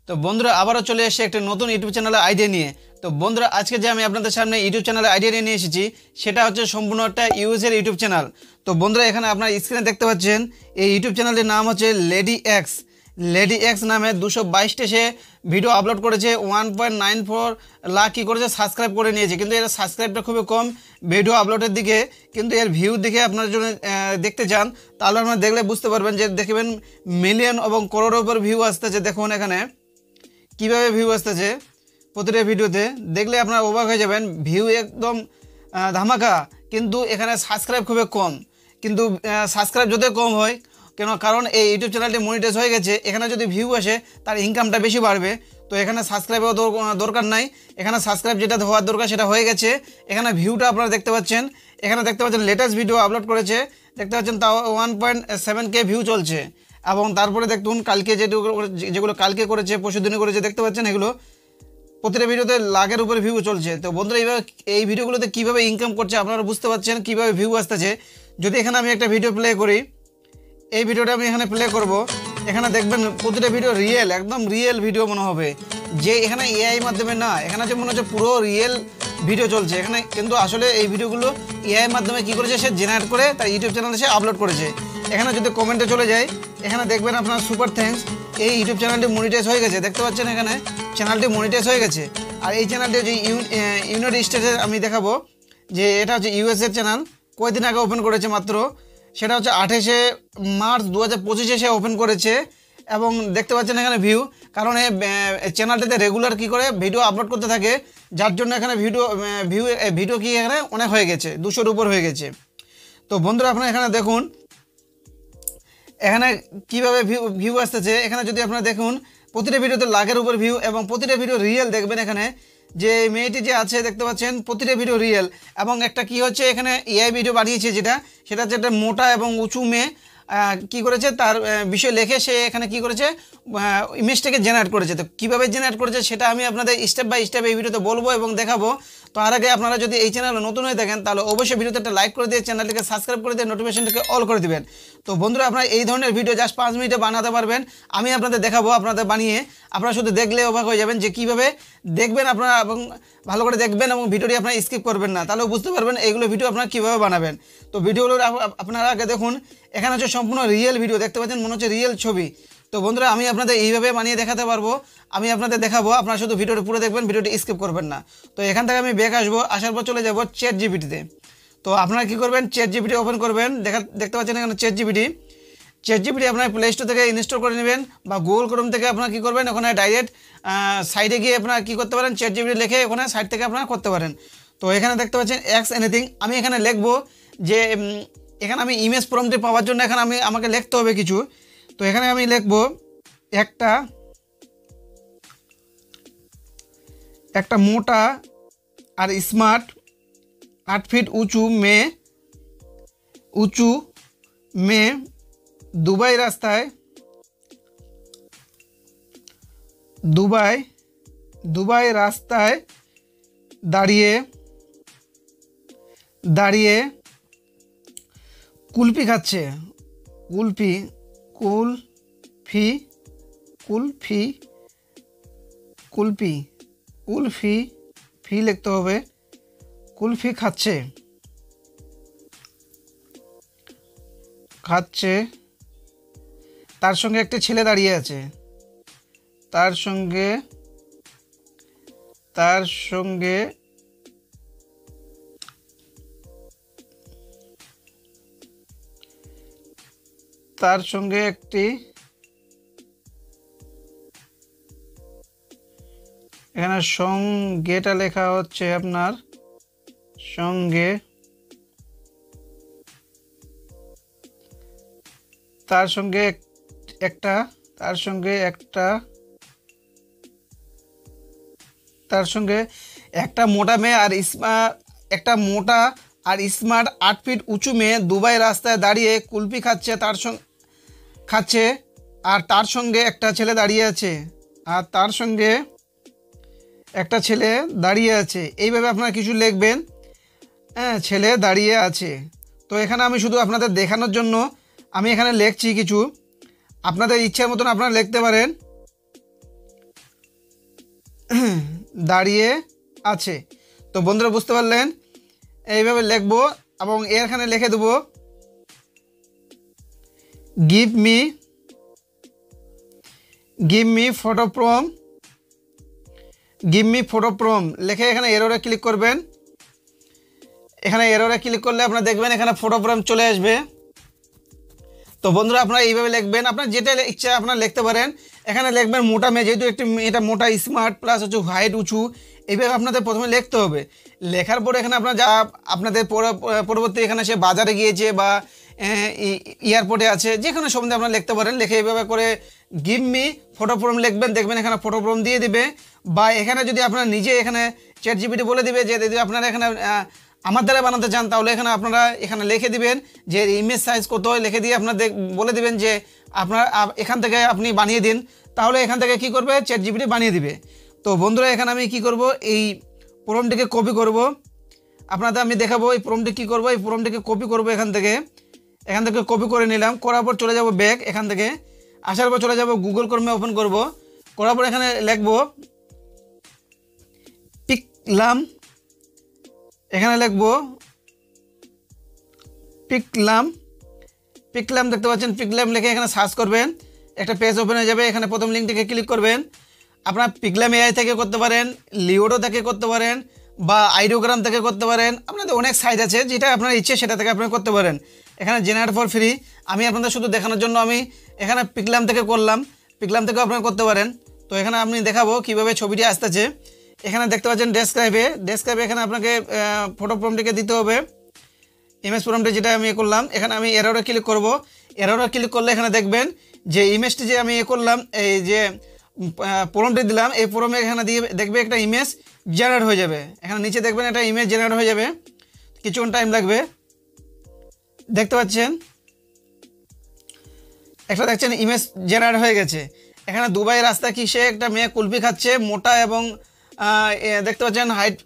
তো বন্ধুরা আবারও চলে এসে একটা নতুন ইউটিউব চ্যানেলের আইডিয়া নিয়ে। তো বন্ধুরা আজকে যে আমি আপনাদের সামনে ইউটিউব চ্যানেলের আইডিয়া নিয়ে এসেছি সেটা হচ্ছে সম্পূর্ণ একটা ইউএসের ইউটিউব চ্যানেল। তো বন্ধুরা এখানে আপনার স্ক্রিনে দেখতে পাচ্ছেন এই ইউটিউব চ্যানেলটির নাম হচ্ছে লেডি এক্স নামে 222টা সে ভিডিও আপলোড করেছে। 1.94 লাখ কী করেছে সাবস্ক্রাইব করে নিয়েছে, কিন্তু এর সাবস্ক্রাইবটা খুবই কম ভিডিও আপলোডের দিকে। কিন্তু এর ভিউ দিকে আপনার জন্য দেখতে চান তাহলে আপনারা দেখলে বুঝতে পারবেন যে দেখবেন মিলিয়ন এবং করোড়ের উপর ভিউ আসতেছে। দেখুন এখানে কীভাবে ভিউ আসতেছে প্রতিটা ভিডিওতে, দেখলে আপনারা অবাক হয়ে যাবেন। ভিউ একদম ধামাকা, কিন্তু এখানে সাবস্ক্রাইব খুবই কম। কিন্তু সাবস্ক্রাইব যদি কম হয় কারণ এই ইউটিউব চ্যানেলটি মনিটাইজ হয়ে গেছে, এখানে যদি ভিউ আসে তার ইনকামটা বেশি বাড়বে। তো এখানে সাবস্ক্রাইবের দরকার নাই, এখানে সাবস্ক্রাইব যেটা হওয়ার দরকার সেটা হয়ে গেছে। এখানে ভিউটা আপনারা দেখতে পাচ্ছেন, এখানে দেখতে পাচ্ছেন লেটেস্ট ভিডিও আপলোড করেছে, দেখতে পাচ্ছেন তাও 1.7K ভিউ চলছে। এবং তারপরে দেখুন কালকে যেগুলো কালকে করেছে, পরশুদিনে করেছে, দেখতে পাচ্ছেন এগুলো প্রতিটা ভিডিওতে লাখের উপরে ভিউ চলছে। তো বন্ধুরা এইভাবে এই ভিডিওগুলোতে কীভাবে ইনকাম করছে আপনারা বুঝতে পারছেন, কীভাবে ভিউ আসতেছে। যদি এখানে আমি একটা ভিডিও প্লে করি, এই ভিডিওটা আমি এখানে প্লে করব, এখানে দেখবেন প্রতিটা ভিডিও রিয়েল, একদম রিয়েল ভিডিও মনে হবে, যে এখানে এআই মাধ্যমে না, এখানে যে মনে হচ্ছে পুরো রিয়েল ভিডিও চলছে এখানে, কিন্তু আসলে এই ভিডিওগুলো এআই মাধ্যমে কী করেছে সে জেনারেট করে তার ইউটিউব চ্যানেলে সে আপলোড করেছে। এখানে যদি কমেন্টে চলে যায়, এখানে দেখবেন আপনার সুপার থ্যাঙ্কস, এই ইউটিউব চ্যানেলটি মনিটাইজ হয়ে গেছে। দেখতে পাচ্ছেন এখানে চ্যানেলটি মনিটাইজ হয়ে গেছে। আর এই চ্যানেলটি যে ইউনাইটেড স্টেটে আমি দেখাবো যে এটা হচ্ছে ইউএসএর চ্যানেল, কয়েকদিন আগে ওপেন করেছে মাত্র, সেটা হচ্ছে 28শে মার্চ 2025 সে ওপেন করেছে। এবং দেখতে পাচ্ছেন এখানে ভিউ, কারণ এই চ্যানেলটিতে রেগুলার কী করে ভিডিও আপলোড করতে থাকে, যার জন্য এখানে ভিডিও কি এখানে অনেক হয়ে গেছে, 200-র উপর হয়ে গেছে। তো বন্ধুরা আপনারা এখানে দেখুন এখানে কীভাবে ভিউ আসতেছে। এখানে যদি আপনারা দেখুন প্রতিটা ভিডিওতে লাখের উপর ভিউ, এবং প্রতিটা ভিডিও রিয়েল। দেখবেন এখানে যে মেয়েটি যে আছে দেখতে পাচ্ছেন প্রতিটা ভিডিও রিয়েল। এবং একটা কি হচ্ছে এখানে এআই ভিডিও বানিয়েছে, সেটা হচ্ছে একটা মোটা এবং উঁচু মেয়ে কী করেছে তার বিষয় লিখে সে এখানে কী করেছে ইমেজটাকে জেনারেট করেছে। তো কীভাবে জেনারেট করেছে সেটা আমি আপনাদের স্টেপ বাই স্টেপ এই ভিডিওতে বলবো এবং দেখাবো। তো আর আগে আপনারা যদি এই চ্যানেলে নতুন হয়ে থাকেন তাহলে অবশ্যই ভিডিওতে একটা লাইক করে দিয়ে চ্যানেলটিকে সাবস্ক্রাইব করে দিয়ে নোটিফিকেশনটাকে অল করে দিবেন। তো বন্ধুরা আপনারা এই ধরনের ভিডিও জাস্ট 5 মিনিটে বানাতে পারবেন, আমি আপনাদের দেখাবো। আপনাদের বানিয়ে আপনারা শুধু দেখলে অবাক হয়ে যাবেন যে কীভাবে দেখবেন আপনারা, এবং ভালো করে দেখবেন এবং ভিডিওটি আপনারা স্কিপ করবেন না, তাহলেও বুঝতে পারবেন এইগুলো ভিডিও আপনারা কীভাবে বানাবেন। তো ভিডিওগুলো আপনারা আগে দেখুন, এখানে হচ্ছে সম্পূর্ণ রিয়েল ভিডিও, দেখতে পাচ্ছেন মনে হচ্ছে রিয়েল ছবি। তো বন্ধুরা আমি আপনাদের এইভাবে বানিয়ে দেখাতে পারবো, আমি আপনাদের দেখাবো, আপনারা শুধু ভিডিওটি পুরো দেখবেন, ভিডিওটি স্কিপ করবেন না। তো এখান থেকে আমি ব্যাক আসবো, আসার পর চলে যাবো চ্যাট জিপিটিতে। তো আপনারা কী করবেন, চ্যাট জিপিটি ওপেন করবেন। দেখতে পাচ্ছেন এখানে চ্যাট জিপিটি আপনার প্লে স্টোর থেকে ইনস্টল করে নেবেন, বা গুগল ক্রোম থেকে আপনারা কী করবেন, ওখানে ডাইরেক্ট সাইডে গিয়ে আপনারা কী করতে পারেন, চ্যাট জিপিটি লিখে ওখানে সাইড থেকে আপনারা করতে পারেন। তো এখানে দেখতে পাচ্ছেন এক্স এনিথিং, আমি এখানে লিখবো যে এখানে আমি ইমেজ প্রম্পটে পাওয়ার জন্য এখানে আমাকে লিখতে হবে কিছু। তো এখানে আমি লিখবো একটা মোটা আর স্মার্ট 8 ফিট উঁচু মেয়ে দুবাই রাস্তায় দাঁড়িয়ে কুলফি খাচ্ছে। কুলফি লিখতে হবে, কুলফি খাচ্ছে। তার সঙ্গে একটা ছেলে দাঁড়িয়ে আছে, তার সঙ্গে একটি, এখানে সঙ্গেটা লেখা হচ্ছে আপনার সঙ্গে, তার সঙ্গে একটা মোটা মেয়ে আর একটা মোটা আর স্মার্ট 8 ফিট উঁচু মেয়ে দুবাই রাস্তায় দাঁড়িয়ে কুলফি খাচ্ছে, আর তার সঙ্গে একটা ছেলে দাঁড়িয়ে আছে, এইভাবে আপনারা কিছু লিখবেন। হ্যাঁ, ছেলে দাঁড়িয়ে আছে। তো এখানে আমি শুধু আপনাদের দেখানোর জন্য আমি এখানে লিখছি কিছু, আপনাদের ইচ্ছার মতন আপনারা লিখতে পারেন। দাঁড়িয়ে আছে। তো বন্ধুরা বুঝতে পারলেন, এইভাবে লিখবো এবং এখানে লিখে দেবো গিভ মি ফটো ফ্রম লিখে এখানে এররে ক্লিক করবেন। এখানে এররে ক্লিক করলে আপনারা দেখবেন এখানে ফটো ফ্রম চলে আসবে। তো বন্ধুরা আপনারা এইভাবে লিখবেন, আপনার যেটা ইচ্ছা আপনারা লিখতে পারেন। এখানে লিখবেন মোটা মেয়ে, যেহেতু এটা মোটা স্মার্ট প্লাস হচ্ছে হাইট উঁচু, এইভাবে আপনাদের প্রথমে লিখতে হবে। লেখার পরে এখানে আপনার যা আপনাদের পরবর্তী এখানে সে বাজারে গিয়েছে বা এয়ারপোর্টে আছে, যেখানে সম্বন্ধে আপনারা লিখতে পারেন। লিখে এইভাবে করে গিভ মি ফটো ফ্রম লিখবেন, দেখবেন এখানে ফটো ফ্রম দিয়ে দিবে। বা এখানে যদি আপনারা নিজে এখানে চ্যাট জিপিটি বলে দিবে যে যদি আপনারা এখানে আমার দ্বারা বানাতে চান, তাহলে এখানে আপনারা এখানে লিখে দিবেন যে ইমেজ সাইজ কত হয়, লিখে দিয়ে আপনার বলে দিবেন যে আপনার এখান থেকে আপনি বানিয়ে দিন, তাহলে এখান থেকে কি করবে চ্যাট জিপিটি বানিয়ে দিবে। তো বন্ধুরা এখানে আমি কি করব, এই প্রম্পটটিকে কপি করব। আপনাদের আমি দেখাবো এই প্রম্পটটি কী করব। এই প্রম্পটটিকে কপি করব এখান থেকে কপি করে নিলাম। করার পর চলে যাব ব্যাক, এখান থেকে আসার পর চলে যাব গুগল ক্রোমে ওপেন করব। করার পর এখানে লিখব পিকলাম, এখানে লিখব পিকলাম দেখতে পাচ্ছেন, পিকলাম লিখে এখানে সার্চ করবেন, একটা পেজ ওপেন হয়ে যাবে। এখানে প্রথম লিঙ্কটিকে ক্লিক করবেন। আপনার পিকলাম এআই থেকে করতে পারেন, লিওডো থেকে করতে পারেন বা আইডিওগ্রাম থেকে করতে পারেন। আপনাদের অনেক সাইট আছে, যেটা আপনার ইচ্ছে সেটা থেকে আপনারা করতে পারেন। এখানে জেনারেট ফর ফ্রি, আমি আপনাদের শুধু দেখানোর জন্য আমি এখানে পিকলাম থেকে করলাম। পিকলাম থেকেও আপনারা করতে পারেন। তো এখানে আমি দেখাবো কীভাবে ছবিটি আসতেছে। এখানে দেখতে পাচ্ছেন ডেসক্রাইবে এখানে আপনাকে ফটো প্রম্পটটিকে দিতে হবে, ইমেজ প্রম্পটে যেটা আমি করলাম। এখানে আমি এররে ক্লিক করব। এররে ক্লিক করলে এখানে দেখবেন যে ইমেজটি যে আমি করলাম, এই যে প্রম্পটে দিলাম, এই প্রম্পটে এখানে দিয়ে দেখবে একটা ইমেজ জেনারেট হয়ে যাবে। এখানে নিচে দেখবেন একটা ইমেজ জেনারেট হয়ে যাবে, কিছুক্ষণ টাইম লাগবে। দেখতে পাচ্ছেন একটা দেখছেন ইমেজ জেনারেট হয়ে গেছে। এখানে দুবাই রাস্তা কি, সে একটা মেয়ে কুলফি খাচ্ছে, মোটা এবং দেখতে পাচ্ছেন হাইট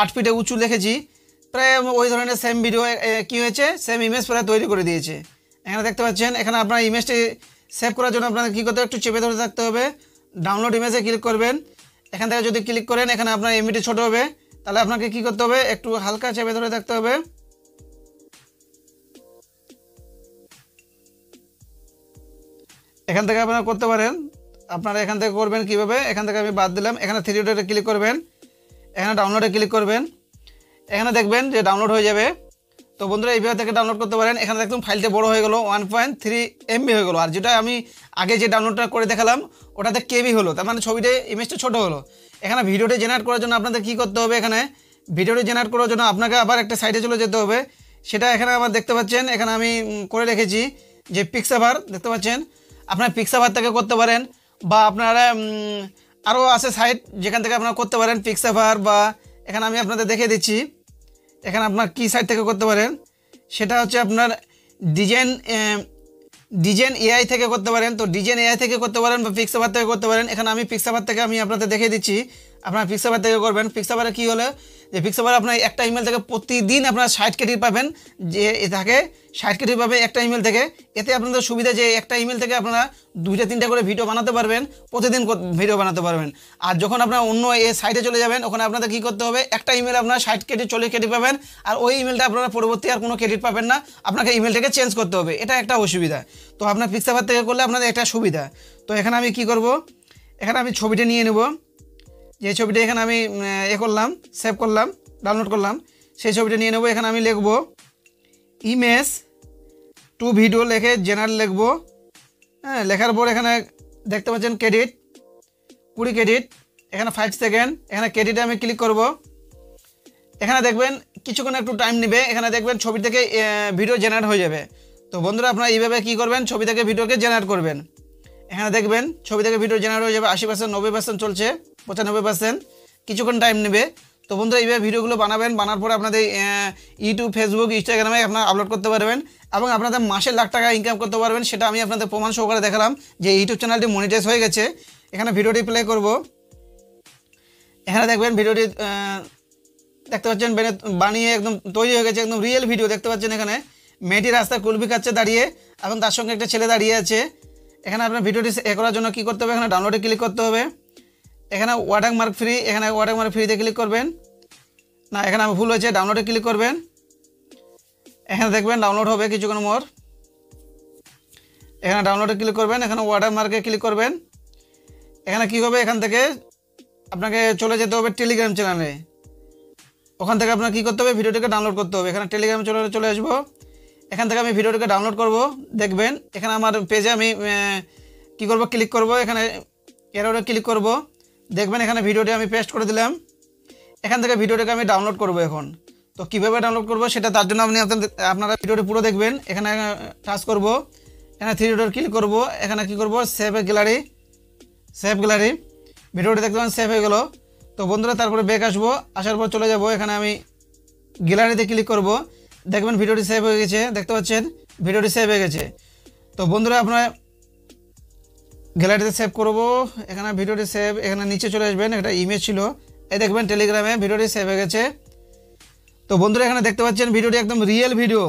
8 ফিটে উঁচু লিখেছি। প্রায় ওই ধরনের সেম ভিডিও কী হয়েছে, সেম ইমেজ প্রায় তৈরি করে দিয়েছে। এখানে দেখতে পাচ্ছেন। এখানে আপনার ইমেজটি সেভ করার জন্য আপনাকে কী করতে হবে, একটু চেপে ধরে থাকতে হবে। ডাউনলোড ইমেজে ক্লিক করবেন। এখান থেকে যদি ক্লিক করেন এখানে আপনার এমবিটি ছোটো হবে, তাহলে আপনাকে কী করতে হবে, একটু হালকা চেপে ধরে থাকতে হবে। এখান থেকে আপনারা করতে পারেন। আপনারা এখান থেকে করবেন কীভাবে, এখান থেকে আমি বাদ দিলাম। এখানে 3 ডটে ক্লিক করবেন, এখানে ডাউনলোডে ক্লিক করবেন। এখানে দেখবেন যে ডাউনলোড হয়ে যাবে। তো বন্ধুরা এইভাবে থেকে ডাউনলোড করতে পারেন। এখানে দেখুন ফাইলটা বড় হয়ে গেল, 1.3 MB হয়ে গেলো। আর যেটা আমি আগে যে ডাউনলোডটা করে দেখালাম ওটাতে কেবি হলো, তার মানে ছবিটা ইমেজটা ছোটো হলো। এখানে ভিডিওটি জেনারেট করার জন্য আপনাদের কী করতে হবে, এখানে ভিডিওটি জেনারেট করার জন্য আপনাকে আবার একটা সাইটে চলে যেতে হবে। সেটা এখানে আবার দেখতে পাচ্ছেন, এখানে আমি করে রেখেছি যে পিক্সাভার, দেখতে পাচ্ছেন। আপনারা পিক্সাভার থেকে করতে পারেন বা আপনারা আরও আছে সাইট যেখান থেকে আপনারা করতে পারেন পিক্সাভার। বা এখানে আমি আপনাদের দেখিয়ে দিচ্ছি, এখানে আপনার কী সাইট থেকে করতে পারেন, সেটা হচ্ছে আপনার ডিজাইন এআই থেকে করতে পারেন। তো ডিজাইন এআই থেকে করতে পারেন বা পিক্সাভার থেকে করতে পারেন। এখানে আমি পিক্সাভার থেকে আমি আপনাদের দেখিয়ে দিচ্ছি, আপনারা পিক্সাভার থেকে করবেন। পিক্সাভারে কী হলো যে পিক্সাভারে আপনার একটা ইমেল থেকে প্রতিদিন আপনারা 60 ক্রেডিট পাবেন, যে থাকে 60 ক্রেডিট পাবে একটা ইমেল থেকে। এতে আপনাদের সুবিধা যে একটা ইমেল থেকে আপনারা 2-3টা করে ভিডিও বানাতে পারবেন, প্রতিদিন ভিডিও বানাতে পারবেন। আর যখন আপনারা অন্য এই সাইটে চলে যাবেন, ওখানে আপনাদের কী করতে হবে, একটা ইমেল আপনারা 60 ক্রেডিট 40 ক্রেডিট পাবেন, আর ওই ইমেলটা আপনারা পরবর্তী আর কোনো ক্রেডিট পাবেন না, আপনাকে ইমেলটাকে চেঞ্জ করতে হবে। এটা একটা অসুবিধা। তো আপনার পিক্সাভার থেকে করলে আপনাদের একটা সুবিধা। তো এখানে আমি কি করব, এখানে আমি ছবিটা নিয়ে নেব। যে ছবিটা এখানে আমি করলাম, সেভ করলাম, ডাউনলোড করলাম, সেই ছবিটা নিয়ে নেব। এখানে আমি লিখব ইমেজ টু ভিডিও, লিখে জেনারেল লিখব। হ্যাঁ, লেখার পর এখানে দেখতে পাচ্ছেন ক্রেডিট 20 ক্রেডিট, এখানে 5 সেকেন্ড। এখানে ক্রেডিটে আমি ক্লিক করব। এখানে দেখবেন কিছুক্ষণ একটু টাইম নেবে। এখানে দেখবেন ছবি থেকে ভিডিও জেনারেট হয়ে যাবে। তো বন্ধুরা আপনারা এইভাবে কী করবেন, ছবি থেকে ভিডিওকে জেনারেট করবেন। এখানে দেখবেন ছবি থেকে ভিডিও জেনারেট হয়ে যাবে। 80%, 90% চলছে, 95%, কিছুক্ষণ টাইম নেবে। তো বন্ধুরা এইভাবে ভিডিওগুলো বানাবেন। বানার পরে আপনাদের ইউটিউব, ফেসবুক, ইনস্টাগ্রামে আপনারা আপলোড করতে পারবেন এবং আপনাদের মাসে লাখ টাকা ইনকাম করতে পারবেন। সেটা আমি আপনাদের প্রমাণ সহকারে দেখালাম যে ইউটিউব চ্যানেলটি মনিটাইজ হয়ে গেছে। এখানে ভিডিওটি প্লে করব। এখানে দেখবেন ভিডিওটি দেখতে পাচ্ছেন বানিয়ে একদম তৈরি হয়ে গেছে, একদম রিয়েল ভিডিও দেখতে পাচ্ছেন। এখানে মেয়েটি রাস্তায় কুলফি খাচ্ছে দাঁড়িয়ে এবং তার সঙ্গে একটা ছেলে দাঁড়িয়ে আছে। এখানে আপনার ভিডিওটি করার জন্য কী করতে হবে, এখানে ডাউনলোডে ক্লিক করতে হবে। এখানে ওয়াটারমার্ক ফ্রি, এখানে ওয়াটারমার্ক ফ্রিতে ক্লিক করবেন। না, এখানে আমি ভুল হয়েছে, ডাউনলোডে ক্লিক করবেন। এখানে দেখবেন ডাউনলোড হবে কিছুক্ষণ পর। এখানে ডাউনলোডে ক্লিক করবেন, এখানে ওয়াটারমার্কে ক্লিক করবেন। এখানে কী হবে, এখান থেকে আপনাকে চলে যেতে হবে টেলিগ্রাম চ্যানেলে। ওখান থেকে আপনার কী করতে হবে, ভিডিওটিকে ডাউনলোড করতে হবে। এখানে টেলিগ্রাম চলে আসবো। এখান থেকে আমি ভিডিওটিকে ডাউনলোড করব। দেখবেন এখানে আমার পেজে আমি কী করব, ক্লিক করব, এখানে এরোরে ক্লিক করব। দেখবেন এখানে ভিডিওটি আমি পেস্ট করে দিলাম। এখান থেকে ভিডিওটিকে আমি ডাউনলোড করব এখন। তো কীভাবে ডাউনলোড করব সেটা তার জন্য আপনারা ভিডিওটি পুরো দেখবেন। এখানে টাচ করব, এখানে থ্রি ডট ক্লিক করব। এখানে কী করব, সেভ গ্যালারি, ভিডিওটি দেখতে পাবেন সেভ হয়ে গেল। তো বন্ধুরা তারপরে ব্যাক আসবো, আসার পর চলে যাব, এখানে আমি গ্যালারিতে ক্লিক করব। দেখবেন ভিডিওটি সেভ হয়ে গেছে, দেখতে পাচ্ছেন ভিডিওটি সেভ হয়ে গেছে। তো বন্ধুরা আপনারা গ্যালারিতে সেভ করব, এখানে ভিডিওটি সেভ, এখানে নিচে চলে আসবেন, একটা ইমেজ ছিল, এই দেখবেন টেলিগ্রামে ভিডিওটি সেভ হয়ে গেছে। তো বন্ধুরা এখানে দেখতে পাচ্ছেন ভিডিওটি একদম রিয়েল ভিডিও,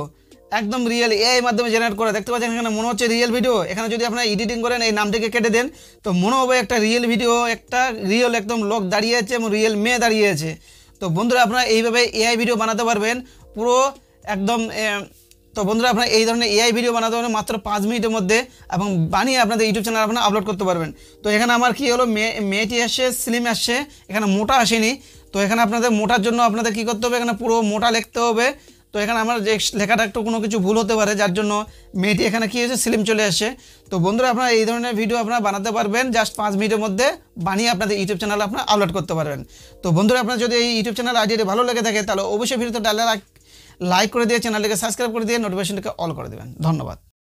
একদম রিয়েল এআই মাধ্যমে জেনারেট করা। দেখতে পাচ্ছেন এখানে মনে হচ্ছে রিয়েল ভিডিও। এখানে যদি আপনারা এডিটিং করেন, এই নামটিকে কেটে দেন, তো মনে হবে একটা রিয়েল ভিডিও, একটা রিয়েল একদম লোক দাঁড়িয়ে আছে এবং রিয়েল মেয়ে দাঁড়িয়ে আছে। তো বন্ধুরা আপনারা এইভাবে এআই ভিডিও বানাতে পারবেন পুরো একদম। তো বন্ধুরা আপনারা এই ধরনের এআই ভিডিও বানাতে পারবেন মাত্র 5 মিনিটের মধ্যে, এবং বানিয়ে আপনাদের ইউটিউব চ্যানেলে আপনারা আপলোড করতে পারবেন। তো এখানে আমার কি হলো, মেয়েটি আসছে, স্লিম আসছে, এখানে মোটা আসেনি। তো এখানে আপনাদের মোটার জন্য আপনাদের কী করতে হবে, এখানে পুরো মোটা লিখতে হবে। তো এখানে আমার যে লেখাটা একটু কোনো কিছু ভুল হতে পারে, যার জন্য মেয়েটি এখানে কী হয়েছে, স্লিম চলে আসছে। তো বন্ধুরা আপনারা এই ধরনের ভিডিও আপনারা বানাতে পারবেন জাস্ট 5 মিনিটের মধ্যে, বানিয়ে আপনাদের ইউটিউব চ্যানেলে আপনারা আপলোড করতে পারবেন। তো বন্ধুরা আপনারা যদি এই ইউটিউব চ্যানেল আইডিয়াটি ভালো লেগে থাকে, তাহলে অবশ্যই ভিডিওতে লাইক করে দিয়ে চ্যানেলটিকে সাবস্ক্রাইব করে দিয়ে নোটিফিকেশনটিকে অল করে দেবেন। ধন্যবাদ।